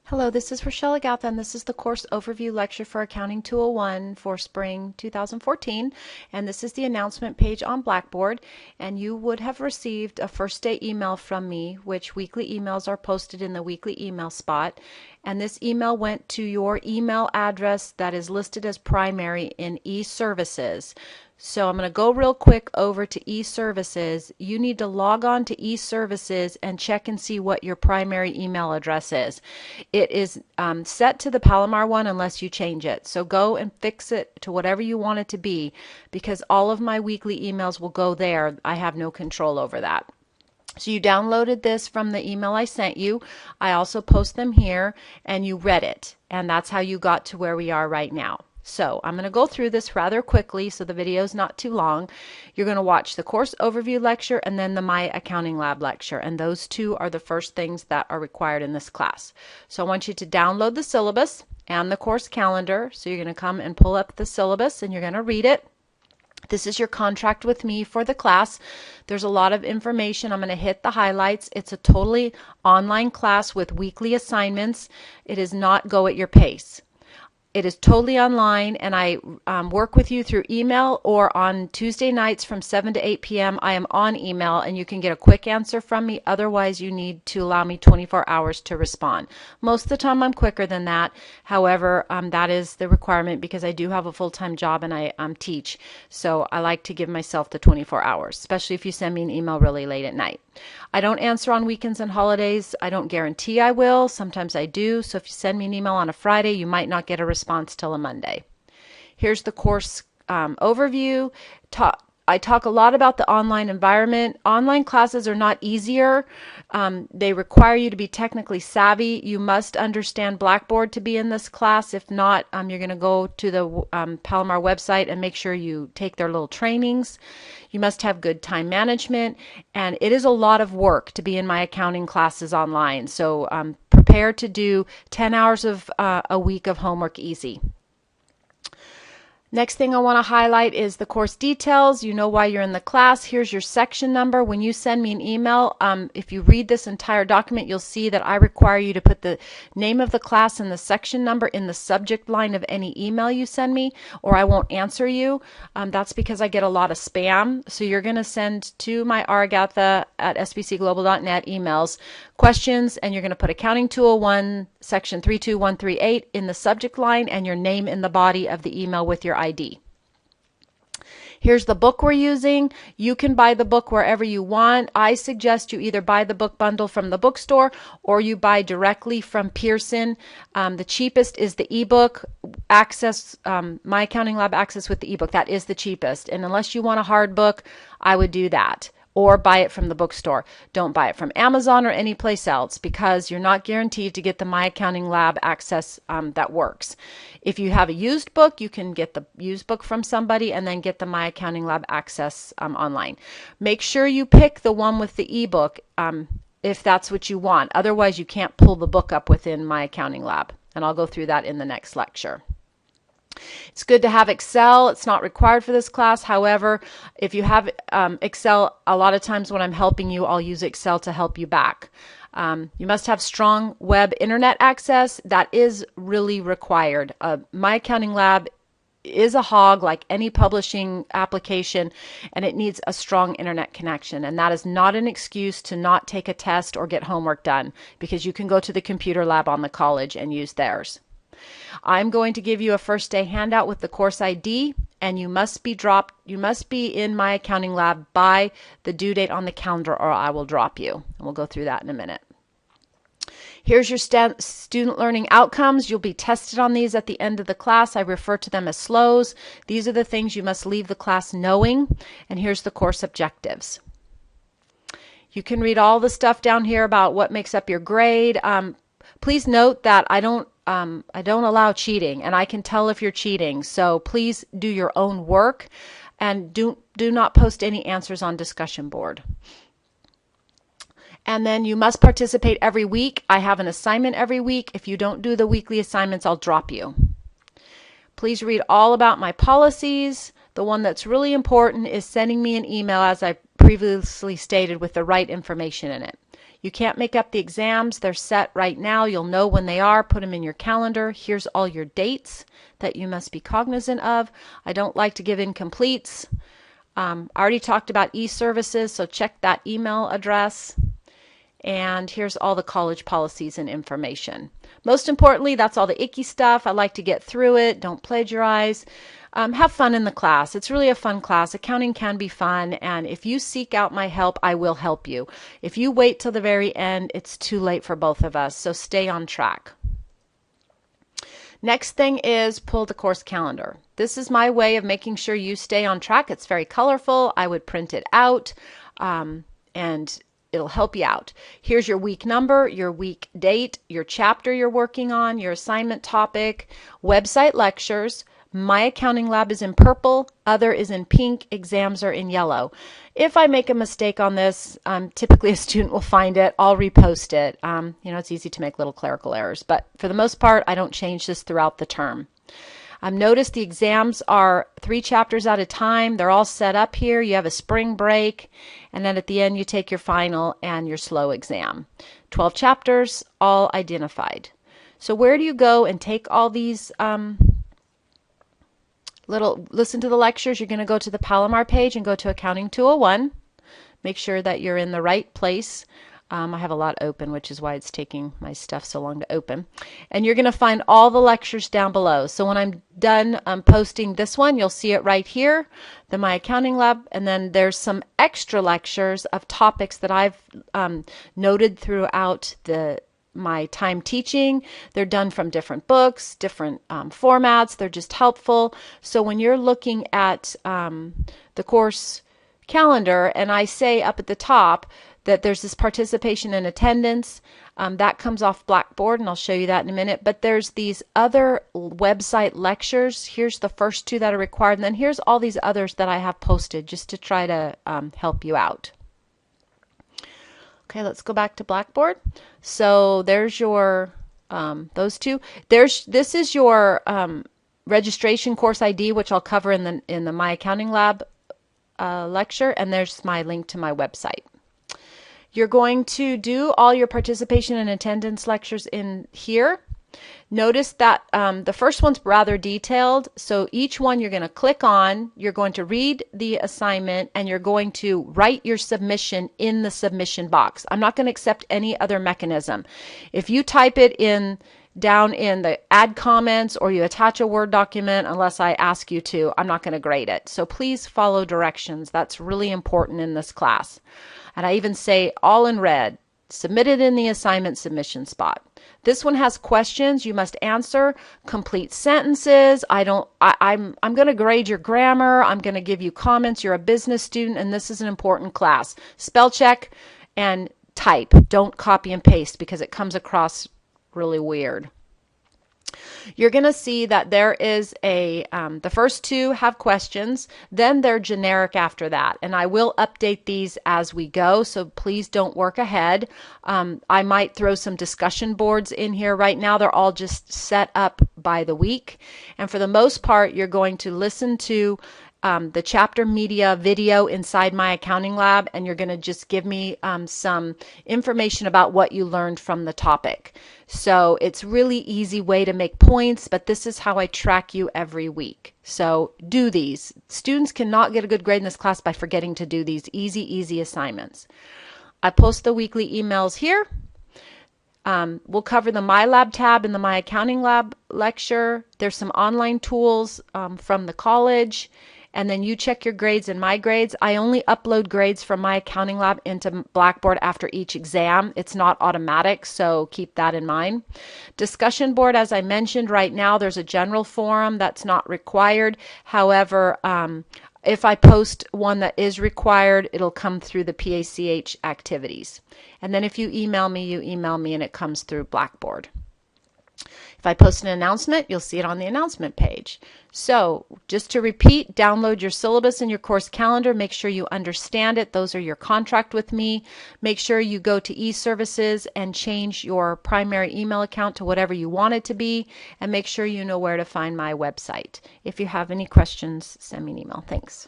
Hello, this is Rochelle Agatha, and this is the course overview lecture for Accounting 201 for spring 2014. And this is the announcement page on Blackboard. And you would have received a first day email from me, which weekly emails are posted in the weekly email spot. And this email went to your email address that is listed as primary in eServices. So I'm going to go real quick over to eServices. You need to log on to eServices and check and see what your primary email address is. It is set to the Palomar one unless you change it. So go and fix it to whatever you want it to be, because all of my weekly emails will go there. I have no control over that. So you downloaded this from the email I sent you. I also post them here, and you read it. And that's how you got to where we are right now. So I'm going to go through this rather quickly so the video is not too long. You're going to watch the course overview lecture and then the My Accounting Lab lecture, and those two are the first things that are required in this class. So I want you to download the syllabus and the course calendar. So you're going to come and pull up the syllabus and you're going to read it. This is your contract with me for the class. There's a lot of information. I'm going to hit the highlights. It's a totally online class with weekly assignments. It is not go at your pace. It is totally online, and I work with you through email, or on Tuesday nights from 7 to 8 p.m. I am on email, and you can get a quick answer from me. Otherwise, you need to allow me 24 hours to respond. Most of the time, I'm quicker than that. However, that is the requirement because I do have a full-time job and I teach. So I like to give myself the 24 hours, especially if you send me an email really late at night. I don't answer on weekends and holidays. I don't guarantee I will. Sometimes I do. So if you send me an email on a Friday, you might not get a response till a Monday. Here's the course overview. I talk a lot about the online environment. Online classes are not easier. They require you to be technically savvy. You must understand Blackboard to be in this class. If not, you're going to go to the Palomar website and make sure you take their little trainings. You must have good time management, and it is a lot of work to be in my accounting classes online. So prepare to do 10 hours of a week of homework easy. Next thing I want to highlight is the course details. You know why you're in the class. Here's your section number. When you send me an email, if you read this entire document, you'll see that I require you to put the name of the class and the section number in the subject line of any email you send me, or I won't answer you. That's because I get a lot of spam. So you're going to send to my Agatha at sbcglobal.net emails questions, and you're going to put Accounting 201 section 32138 in the subject line and your name in the body of the email with your ID. Here's the book we're using. You can buy the book wherever you want. I suggest you either buy the book bundle from the bookstore or you buy directly from Pearson. The cheapest is the ebook access, My Accounting Lab access with the ebook. That is the cheapest. And unless you want a hard book, I would do that. Or buy it from the bookstore. Don't buy it from Amazon or any place else, because you're not guaranteed to get the My Accounting Lab access that works. If you have a used book, you can get the used book from somebody and then get the My Accounting Lab access online. Make sure you pick the one with the ebook if that's what you want. Otherwise, you can't pull the book up within My Accounting Lab. And I'll go through that in the next lecture. It's good to have Excel. It's not required for this class. However, if you have Excel, a lot of times when I'm helping you, I'll use Excel to help you back. You must have strong web internet access. That is really required. My Accounting Lab is a hog like any publishing application, and it needs a strong internet connection. And that is not an excuse to not take a test or get homework done, because you can go to the computer lab on the college and use theirs. I'm going to give you a first day handout with the course ID, and you must be in My Accounting Lab by the due date on the calendar, or I will drop you. And we'll go through that in a minute. Here's your student learning outcomes. You'll be tested on these at the end of the class. I refer to them as SLOs. These are the things you must leave the class knowing. And here's the course objectives. You can read all the stuff down here about what makes up your grade. Please note that I don't allow cheating, and I can tell if you're cheating. So please do your own work, and do not post any answers on discussion board. And then you must participate every week. I have an assignment every week. If you don't do the weekly assignments, I'll drop you. Please read all about my policies. The one that's really important is sending me an email, as I previously stated, with the right information in it. You can't make up the exams. They're set right now. You'll know when they are. Put them in your calendar. Here's all your dates that you must be cognizant of. I don't like to give incompletes. I already talked about e-services, so check that email address. And here's all the college policies and information. Most importantly, that's all the icky stuff. I like to get through it. Don't plagiarize. Have fun in the class. It's really a fun class. Accounting can be fun, and if you seek out my help, I will help you. If you wait till the very end, it's too late for both of us, so stay on track. Next thing is pull the course calendar. This is my way of making sure you stay on track. It's very colorful. I would print it out, and it'll help you out. Here's your week number, your week date, your chapter you're working on, your assignment topic, website lectures. My accounting lab is in purple, other is in pink, exams are in yellow. If I make a mistake on this, typically a student will find it. I'll repost it. It's easy to make little clerical errors, but for the most part, I don't change this throughout the term. Notice the exams are 3 chapters at a time. They're all set up here. You have a spring break, and then at the end you take your final and your slow exam. 12 chapters, all identified. So where do you go and take all these listen to the lectures? You're going to go to the Palomar page and go to Accounting 201. Make sure that you're in the right place. I have a lot open, which is why it's taking my stuff so long to open. And you're going to find all the lectures down below. So when I'm done posting this one, you'll see it right here, the My Accounting Lab. And then there's some extra lectures of topics that I've noted throughout my time teaching. They're done from different books, different formats. They're just helpful. So when you're looking at the course calendar, and I say up at the top that there's this participation and attendance, that comes off Blackboard, and I'll show you that in a minute. But there's these other website lectures. Here's the first 2 that are required, and then here's all these others that I have posted just to try to help you out. Okay, let's go back to Blackboard. So there's your, those 2. This is your registration course ID, which I'll cover in the My Accounting Lab lecture, and there's my link to my website. You're going to do all your participation and attendance lectures in here. Notice that the first one's rather detailed, so each one you're going to click on, you're going to read the assignment, and you're going to write your submission in the submission box. I'm not going to accept any other mechanism. If you type it down in the add comments or you attach a Word document, unless I ask you to, I'm not going to grade it. So please follow directions. That's really important in this class. And I even say all in red, submit it in the assignment submission spot. This one has questions you must answer, complete sentences. I'm going to grade your grammar. I'm going to give you comments. You're a business student, and this is an important class. Spell check and type. Don't copy and paste because it comes across really weird. You're going to see that there is the first 2 have questions, then they're generic after that. And I will update these as we go, so please don't work ahead. I might throw some discussion boards in here. Right now they're all just set up by the week. And for the most part, you're going to listen to the chapter media video inside My Accounting Lab, and you're going to just give me some information about what you learned from the topic. So it's really easy way to make points, but this is how I track you every week. So do these. Students cannot get a good grade in this class by forgetting to do these easy assignments. I post the weekly emails here. We'll cover the My Lab tab in the My Accounting Lab lecture. There's some online tools from the college. And then you check your grades and my grades. I only upload grades from My Accounting Lab into Blackboard after each exam. It's not automatic, so keep that in mind. Discussion board, as I mentioned, right now there's a general forum that's not required. However, if I post one that is required, it'll come through the PACH activities. And then if you email me and it comes through Blackboard. If I post an announcement, you'll see it on the announcement page. So just to repeat, download your syllabus and your course calendar. Make sure you understand it. Those are your contract with me. Make sure you go to e-services and change your primary email account to whatever you want it to be. And make sure you know where to find my website. If you have any questions, send me an email. Thanks.